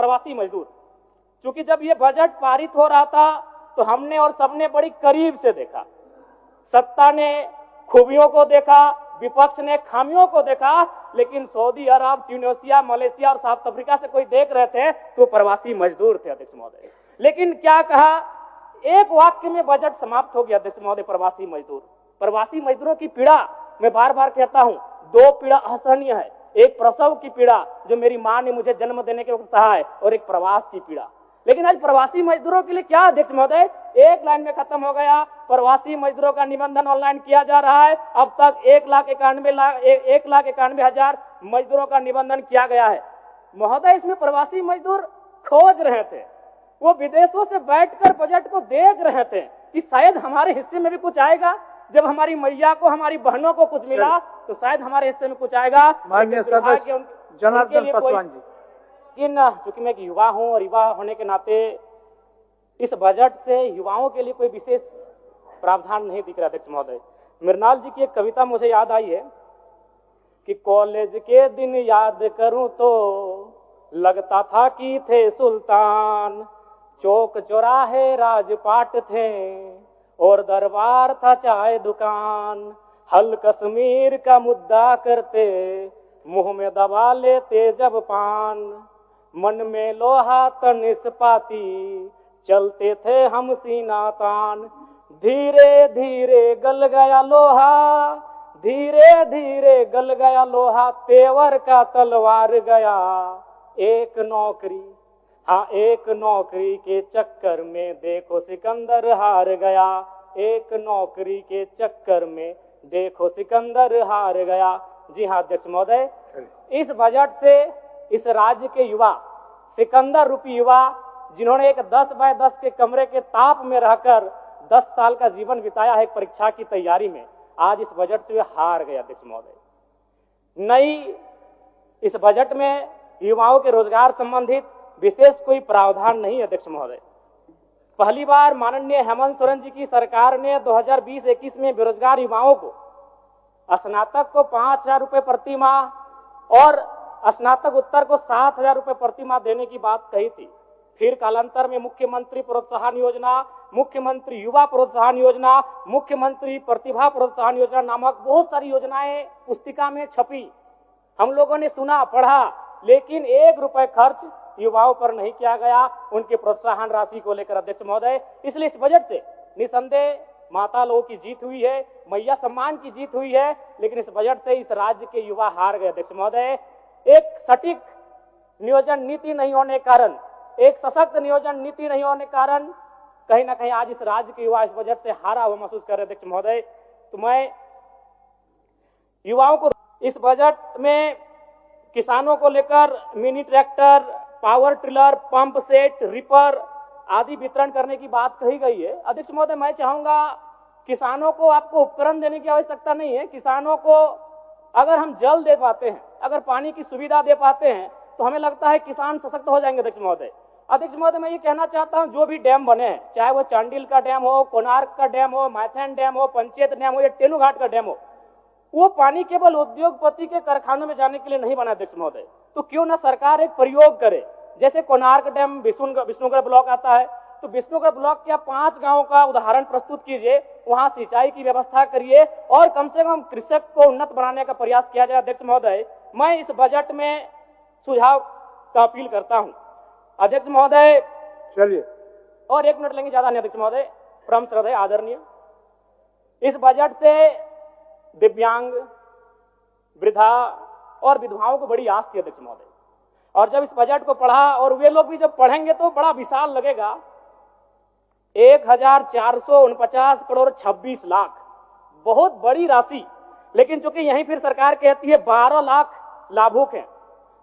प्रवासी मजदूर। क्योंकि जब ये बजट पारित हो रहा था तो हमने और सबने बड़ी करीब से देखा, सत्ता ने खूबियों को देखा, विपक्ष ने खामियों को देखा, लेकिन सऊदी अरब, ट्यूनीशिया, मलेशिया और साउथ अफ्रीका से कोई देख रहे थे तो प्रवासी मजदूर थे अध्यक्ष महोदय। लेकिन क्या कहा, एक वाक्य में बजट समाप्त हो गया अध्यक्ष महोदय, प्रवासी मजदूर। प्रवासी मजदूरों की पीड़ा मैं बार बार कहता हूं, दो पीड़ा असहनीय है, एक प्रसव की पीड़ा जो मेरी मां ने मुझे जन्म देने के वक्त सहा है, और एक प्रवास की पीड़ा। लेकिन आज प्रवासी मजदूरों के लिए क्या अध्यक्ष महोदय, एक लाइन में खत्म हो गया। प्रवासी मजदूरों का निबंधन ऑनलाइन किया जा रहा है। अब तक 1,91,000 मजदूरों का निबंधन किया गया है। महोदय, इसमें प्रवासी मजदूर खोज रहे थे, वो विदेशों से बैठकर बजट को देख रहे थे कि शायद हमारे हिस्से में भी कुछ आएगा। जब हमारी मैया को, हमारी बहनों को कुछ मिला तो शायद हमारे हिस्से में कुछ आएगा। माननीय सदस्य जनार्दन पासवान जी। चूंकि मैं एक युवा हूं और युवा होने के नाते इस बजट से युवाओं के लिए कोई विशेष प्रावधान नहीं दिख रहा अध्यक्ष महोदय। मृणाल जी की एक कविता मुझे याद आई है कि कॉलेज के दिन याद करूं तो लगता था कि थे सुल्तान, चौक चौराहे राजपाट थे और दरबार था चाय दुकान, हल कश्मीर का मुद्दा करते मुंह में दबा लेते जब पान, मन में लोहा तन इस्पाती चलते थे हम सीना तान, धीरे धीरे गल गया लोहा, धीरे धीरे गल गया लोहा, तेवर का तलवार गया, एक नौकरी, हाँ एक नौकरी के चक्कर में देखो सिकंदर हार गया, एक नौकरी के चक्कर में देखो सिकंदर हार गया। जी हाँ अध्यक्ष महोदय, इस बजट से इस राज्य के युवा, सिकंदर रूपी युवा, जिन्होंने एक 10 बाय 10 के कमरे के ताप में रहकर 10 साल का जीवन बिताया है परीक्षा की तैयारी में, आज इस बजट से वे हार गए अध्यक्ष महोदय। नई इस बजट में युवाओं के रोजगार संबंधित विशेष कोई प्रावधान नहीं अध्यक्ष महोदय। पहली बार माननीय हेमंत सोरेन जी की सरकार ने 2020-21 में बेरोजगार युवाओं को, स्नातक को 5,000 रुपए प्रति माह और स्नातक उत्तर को 7,000 रुपए प्रति माह देने की बात कही थी। फिर कालांतर में मुख्यमंत्री प्रोत्साहन योजना, मुख्यमंत्री युवा प्रोत्साहन योजना, मुख्यमंत्री प्रतिभा प्रोत्साहन योजना नामक बहुत सारी योजनाएं पुस्तिका में छपी। हम लोगों ने सुना, पढ़ा, लेकिन 1 रुपए खर्च युवाओं पर नहीं किया गया उनके प्रोत्साहन राशि को लेकर अध्यक्ष महोदय। इसलिए इस बजट से निसंदेह माता लोगों की जीत हुई है, मैया सम्मान की जीत हुई है, लेकिन इस बजट से इस राज्य के युवा हार गए अध्यक्ष महोदय। एक सटीक नियोजन नीति नहीं होने के कारण, एक सशक्त नियोजन नीति नहीं होने के कारण कहीं ना कहीं आज इस राज्य के युवा इस बजट से हारा हुआ महसूस कर रहे अध्यक्ष महोदय। तो मैं युवाओं को इस बजट में किसानों को लेकर mini tractor, power tiller, pump set, ripper आदि वितरण करने की बात कही गई है। अध्यक्ष महोदय, मैं चाहूंगा किसानों को आपको उपकरण देने की आवश्यकता नहीं है। किसानों को अगर हम जल दे पाते हैं, अगर पानी की सुविधा दे पाते हैं तो हमें लगता है किसान सशक्त हो जाएंगे अध्यक्ष महोदय। अध्यक्ष महोदय, मैं ये कहना चाहता हूं, जो भी डैम बने हैं, चाहे वो चांडिल का डैम हो, कोणार्क का डैम हो, मैथन डैम हो, पंचायत डैम हो या टेनूघाट का डैम हो, वो पानी केवल उद्योगपति के कारखानों में जाने के लिए नहीं बना अध्यक्ष महोदय। तो क्यों ना सरकार एक प्रयोग करे, जैसे कोणार्क डैम विष्णुगढ़ ब्लॉक आता है, तो विष्णुगढ़ ब्लॉक के 5 गांवों का उदाहरण प्रस्तुत कीजिए, वहां सिंचाई की व्यवस्था करिए और कम से कम कृषक को उन्नत बनाने का प्रयास किया जाए। अध्यक्ष महोदय, मैं इस बजट में सुझाव का अपील करता हूं अध्यक्ष महोदय। चलिए, और 1 मिनट लेंगे, ज्यादा नहीं अध्यक्ष महोदय। परम श्रद्धेय आदरणीय, इस बजट से दिव्यांग, वृद्धा और विधवाओं को बड़ी आस थी अध्यक्ष महोदय, और जब इस बजट को पढ़ा, और वे लोग भी जब पढ़ेंगे तो बड़ा विशाल लगेगा। 1,449 करोड़ 26 लाख, बहुत बड़ी राशि। लेकिन चूंकि यहीं फिर सरकार कहती है 12 लाख लाभुक हैं,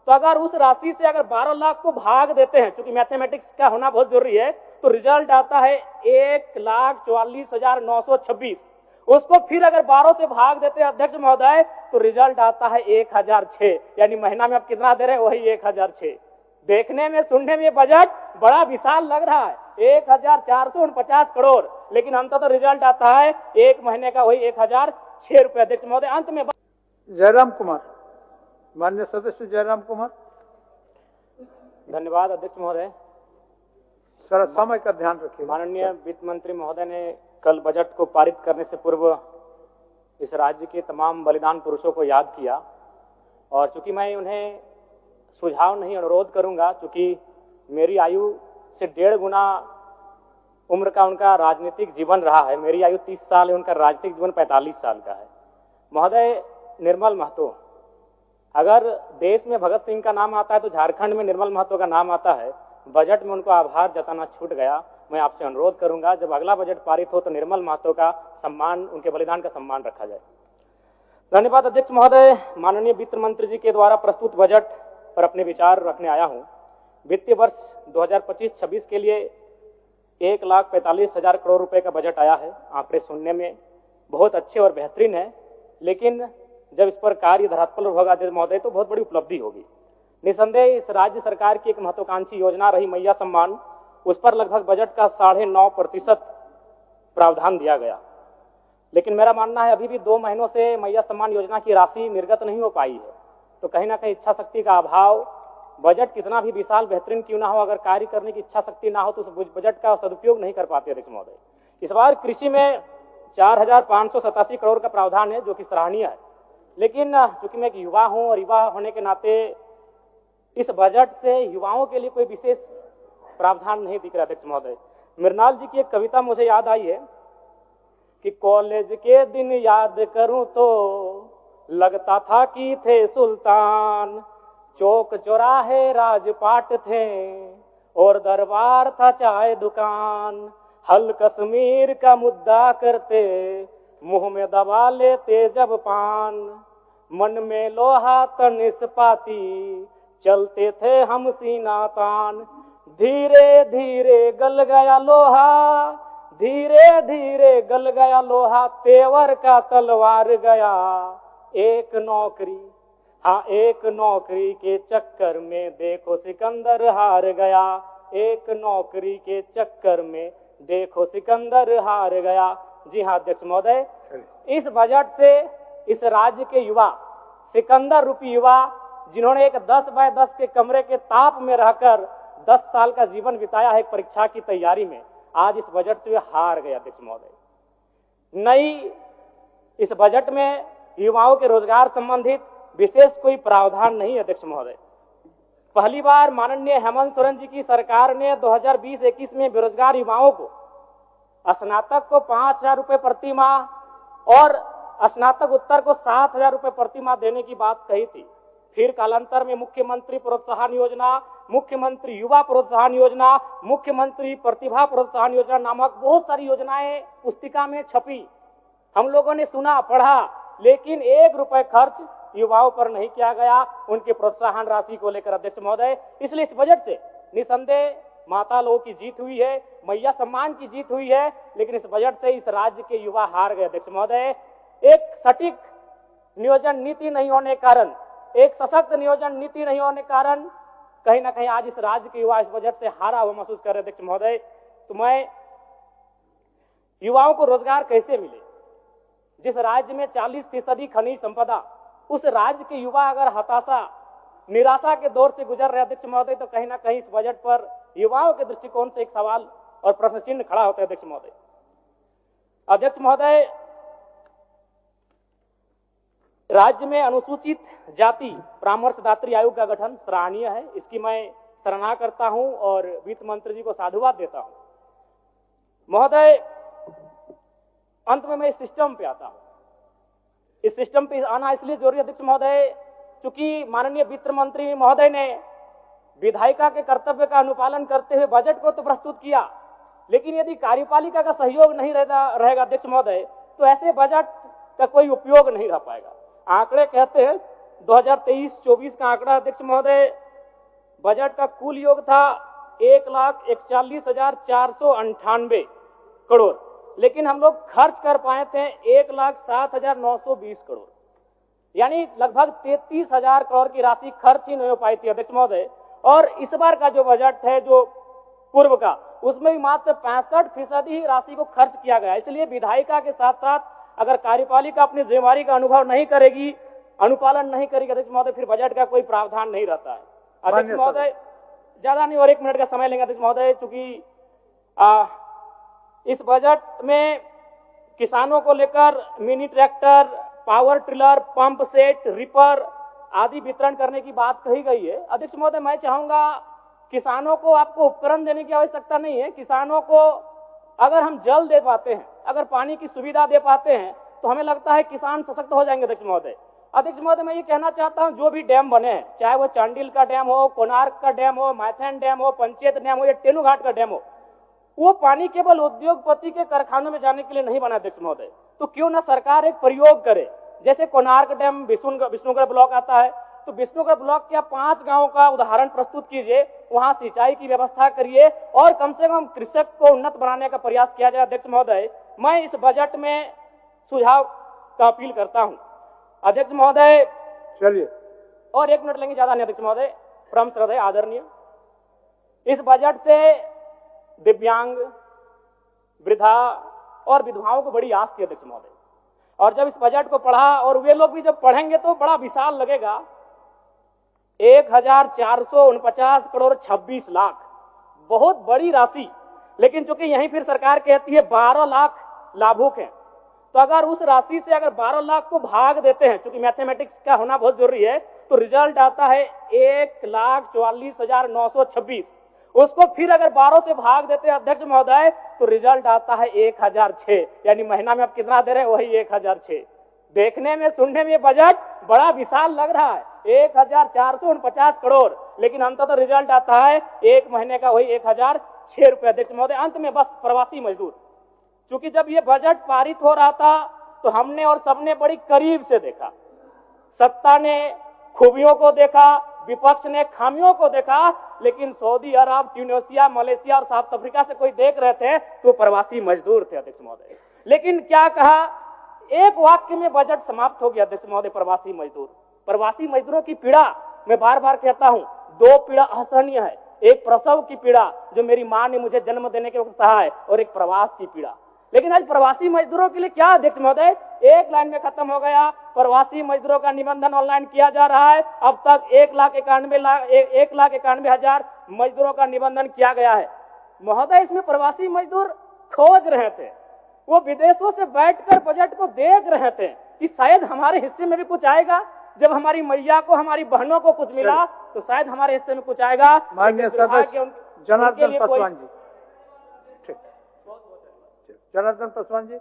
तो अगर उस राशि से अगर 12 लाख को भाग देते हैं, चूंकि मैथमेटिक्स का होना बहुत जरूरी है, तो रिजल्ट आता है 1,44,926। उसको फिर अगर 12 से भाग देते हैं अध्यक्ष महोदय, तो रिजल्ट आता है 1,006। यानी महीना में आप कितना दे रहे हैं, वही 1,006। देखने में, सुनने में बजट बड़ा विशाल लग रहा है, 1,449 करोड़, लेकिन अंततः रिजल्ट आता है एक महीने का वही 1,006 रुपए। अध्यक्ष महोदय, अंत में जयराम कुमार, माननीय सदस्य जयराम कुमार। धन्यवाद अध्यक्ष महोदय। सर समय का ध्यान रखिए। माननीय वित्त मंत्री महोदय ने कल बजट को पारित करने से पूर्व इस राज्य के तमाम बलिदान पुरुषों को याद किया, और चूंकि मैं उन्हें सुझाव नहीं अनुरोध करूंगा, चूंकि मेरी आयु से 1.5 गुना उम्र का उनका राजनीतिक जीवन रहा है। मेरी आयु 30 साल है, उनका राजनीतिक जीवन 45 साल का है। महोदय, निर्मल महतो, अगर देश में भगत सिंह का नाम आता है तो झारखंड में निर्मल महतो का नाम आता है। बजट में उनको आभार जताना छूट गया। मैं आपसे अनुरोध करूंगा, जब अगला बजट पारित हो तो निर्मल महतो का सम्मान, उनके बलिदान का सम्मान रखा जाए। धन्यवाद अध्यक्ष महोदय। माननीय वित्त मंत्री जी के द्वारा प्रस्तुत बजट पर अपने विचार रखने आया हूं। वित्तीय वर्ष 2025-26 के लिए 1,45,000 करोड़ रुपए का बजट आया है। आंकड़े सुनने में बहुत अच्छे और बेहतरीन है, लेकिन जब इस पर कार्य धरातल पर होगा महोदय तो बहुत बड़ी उपलब्धि होगी। निसंदेह इस राज्य सरकार की एक महत्वाकांक्षी योजना रही मैया सम्मान, उस पर लगभग बजट का 9.5% प्रावधान दिया गया। लेकिन मेरा मानना है अभी भी 2 महीनों से मैया सम्मान योजना की राशि निर्गत नहीं हो पाई है। तो कहीं ना कहीं इच्छा शक्ति का अभाव, बजट कितना भी विशाल बेहतरीन क्यों ना हो, अगर कार्य करने की इच्छा शक्ति ना हो तो उस बजट का सदुपयोग नहीं कर पाते अध्यक्ष महोदय। इस बार कृषि में 4,587 करोड़ का प्रावधान है, जो कि सराहनीय है। लेकिन चूंकि मैं एक युवा हूं और युवा होने के नाते इस बजट से युवाओं के लिए कोई विशेष प्रावधान नहीं दिख रहा अध्यक्ष महोदय। मृणाल जी की एक कविता मुझे याद आई है कि कॉलेज के दिन याद करूं तो लगता था कि थे सुल्तान, चौक चौराहे राजपाट थे और दरबार था चाय दुकान, हल कश्मीर का मुद्दा करते मुंह में दबा लेते जब पान, मन में लोहा तन इस्पाती चलते थे हम सीना तान, धीरे धीरे गल गया लोहा, धीरे धीरे गल गया लोहा, तेवर का तलवार गया, एक नौकरी, हाँ एक नौकरी के चक्कर में देखो सिकंदर हार गया, एक नौकरी के चक्कर में देखो सिकंदर हार गया। जी हाँ अध्यक्ष महोदय, इस बजट से इस राज्य के युवा, सिकंदर रूपी युवा, जिन्होंने एक 10 बाय 10 के कमरे के ताप में रहकर 10 साल का जीवन बिताया है परीक्षा की तैयारी में, आज इस बजट से वे हार गए अध्यक्ष महोदय। नई इस बजट में युवाओं के रोजगार संबंधित विशेष कोई प्रावधान नहीं अध्यक्ष महोदय। पहली बार माननीय हेमंत सोरेन जी की सरकार ने 2020-21 में बेरोजगार युवाओं को, स्नातक को 5,000 रुपए प्रति माह और स्नातक उत्तर को 7,000 रुपए प्रति माह देने की बात कही थी। फिर कालांतर में मुख्यमंत्री प्रोत्साहन योजना, मुख्यमंत्री युवा प्रोत्साहन योजना, मुख्यमंत्री प्रतिभा प्रोत्साहन योजना नामक बहुत सारी योजनाएं पुस्तिका में छपी। हम लोगों ने सुना, पढ़ा, लेकिन 1 रुपए खर्च युवाओं पर नहीं किया गया उनके प्रोत्साहन राशि को लेकर अध्यक्ष महोदय। इसलिए इस बजट से निसंदेह माता लोगों की जीत हुई है, मैया सम्मान की जीत हुई है, लेकिन इस बजट से इस राज्य के युवा हार गए अध्यक्ष महोदय। एक सटीक नियोजन नीति नहीं होने के कारण, एक सशक्त नियोजन नीति नहीं होने के कारण कहीं ना कहीं आज इस राज्य के युवा इस बजट से हारा हुआ महसूस कर रहे अध्यक्ष महोदय। तो मैं युवाओं को रोजगार कैसे मिले? जिस राज्य में 40% खनिज संपदा, उस राज्य के युवा अगर हताशा, निराशा के दौर से गुजर रहे अध्यक्ष महोदय, तो कहीं ना कहीं इस बजट पर युवाओं के दृष्टिकोण से एक सवाल और प्रश्न चिन्ह खड़ा होता है अध्यक्ष महोदय। अध्यक्ष महोदय, राज्य में अनुसूचित जाति परामर्शदात्री आयोग का गठन सराहनीय है, इसकी मैं सराहना करता हूं और वित्त मंत्री जी को साधुवाद देता हूं। महोदय, अंत में मैं इस सिस्टम पे आता हूं। इस सिस्टम पे आना इसलिए जरूरी अध्यक्ष महोदय, चूंकि माननीय वित्त मंत्री महोदय ने विधायिका के कर्तव्य का अनुपालन करते हुए बजट को तो प्रस्तुत किया, लेकिन यदि कार्यपालिका का सहयोग नहीं रहेगा अध्यक्ष महोदय, तो ऐसे बजट का कोई उपयोग नहीं रह पाएगा। आंकड़े कहते हैं 2023-24 का आंकड़ा अध्यक्ष महोदय, बजट का कुल योग था 1,41,498 करोड़, लेकिन हम लोग खर्च कर पाए थे 1,07,920 करोड़, यानी लगभग 33,000 करोड़ की राशि खर्च ही नहीं हो पाई थी अध्यक्ष महोदय। और इस बार का जो बजट है, जो पूर्व का, उसमें भी मात्र 65% ही राशि को खर्च किया गया। इसलिए विधायिका के साथ साथ अगर कार्यपालिका अपनी जिम्मेवारी का अनुभव नहीं करेगी, अनुपालन नहीं करेगी अध्यक्ष महोदय, फिर बजट का कोई प्रावधान नहीं रहता है। अध्यक्ष महोदय, ज्यादा नहीं और 1 मिनट का समय लेंगे अध्यक्ष महोदय, चूंकि इस बजट में किसानों को लेकर mini tractor, power tiller, pump set, ripper आदि वितरण करने की बात कही गई है। अध्यक्ष महोदय, मैं चाहूंगा किसानों को आपको उपकरण देने की आवश्यकता नहीं है। किसानों को अगर हम जल दे पाते हैं, अगर पानी की सुविधा दे पाते हैं, तो हमें लगता है किसान सशक्त हो जाएंगे। अध्यक्ष महोदय, मैं ये कहना चाहता हूं, जो भी डैम बने हैं, चाहे वो चांडिल का डैम हो, कोणार्क का डैम हो, मैथन डैम हो, पंचेत डैम हो या टेनूघाट का डैम हो, वो पानी केवल उद्योगपति के कारखानों में जाने के लिए नहीं बना। अध्यक्ष महोदय, तो क्यों ना सरकार एक प्रयोग करे, जैसे कोणार्क डैम विष्णुगढ़ ब्लॉक आता है, तो विष्णुगढ़ ब्लॉक के 5 गांवों का उदाहरण प्रस्तुत कीजिए, वहां सिंचाई की व्यवस्था करिए और कम से कम कृषक को उन्नत बनाने का प्रयास किया जाए। अध्यक्ष महोदय, मैं इस बजट में सुझाव का अपील करता हूं। अध्यक्ष महोदय, चलिए और 1 मिनट लेंगे, ज्यादा नहीं अध्यक्ष महोदय। परम श्रद्धेय आदरणीय, इस बजट से दिव्यांग, वृद्धा और विधवाओं को बड़ी आस थी अध्यक्ष महोदय, और जब इस बजट को पढ़ा, और वे लोग भी जब पढ़ेंगे तो बड़ा विशाल लगेगा। 1449 करोड़ 26 लाख, बहुत बड़ी राशि। लेकिन चूंकि यहीं फिर सरकार कहती है 12 लाख लाभुक हैं, तो अगर उस राशि से अगर 12 लाख को भाग देते हैं, चूंकि मैथमेटिक्स का होना बहुत जरूरी है, तो रिजल्ट आता है 1,44,926। उसको फिर अगर 12 से भाग देते हैं अध्यक्ष महोदय, तो रिजल्ट आता है 1006, यानी महीना में आप कितना दे रहे हैं, वही 1006। देखने में, सुनने में बजट बड़ा विशाल लग रहा है, 1449 करोड़, लेकिन अंततः रिजल्ट आता है 1 महीने का वही 1006 रुपए। अध्यक्ष महोदय, अंत में बस प्रवासी मजदूर, क्योंकि जब ये बजट पारित हो रहा था तो हमने और सबने बड़ी करीब से देखा, सत्ता ने खूबियों को देखा, विपक्ष ने खामियों को देखा, लेकिन सऊदी अरब, ट्यूनीशिया, मलेशिया और साउथ अफ्रीका से कोई देख रहे थे तो प्रवासी मजदूर थे। अध्यक्ष महोदय, लेकिन क्या कहा, एक वाक्य में बजट समाप्त हो गया। अध्यक्ष महोदय, प्रवासी मजदूरों की पीड़ा, मैं बार बार कहता हूं, 2 पीड़ा असहनीय है। एक प्रसव की पीड़ा, जो मेरी मां ने मुझे जन्म देने के वक्त सहा है, और एक प्रवास की पीड़ा। लेकिन आज प्रवासी मजदूरों के लिए क्या अध्यक्ष महोदय, एक लाइन में खत्म हो गया। प्रवासी मजदूरों का निबंधन ऑनलाइन किया जा रहा है। अब तक 1,91,000 मजदूरों का निबंधन किया गया है। महोदय, इसमें प्रवासी मजदूर खोज रहे थे, वो विदेशों से बैठकर बजट को देख रहे थे कि शायद हमारे हिस्से में भी कुछ आएगा। जब हमारी मैया को, हमारी बहनों को कुछ मिला, तो शायद हमारे हिस्से में कुछ आएगा। माननीय सदस्य जनार्दन पासवान जी, ठीक, जनार्दन पासवान जी।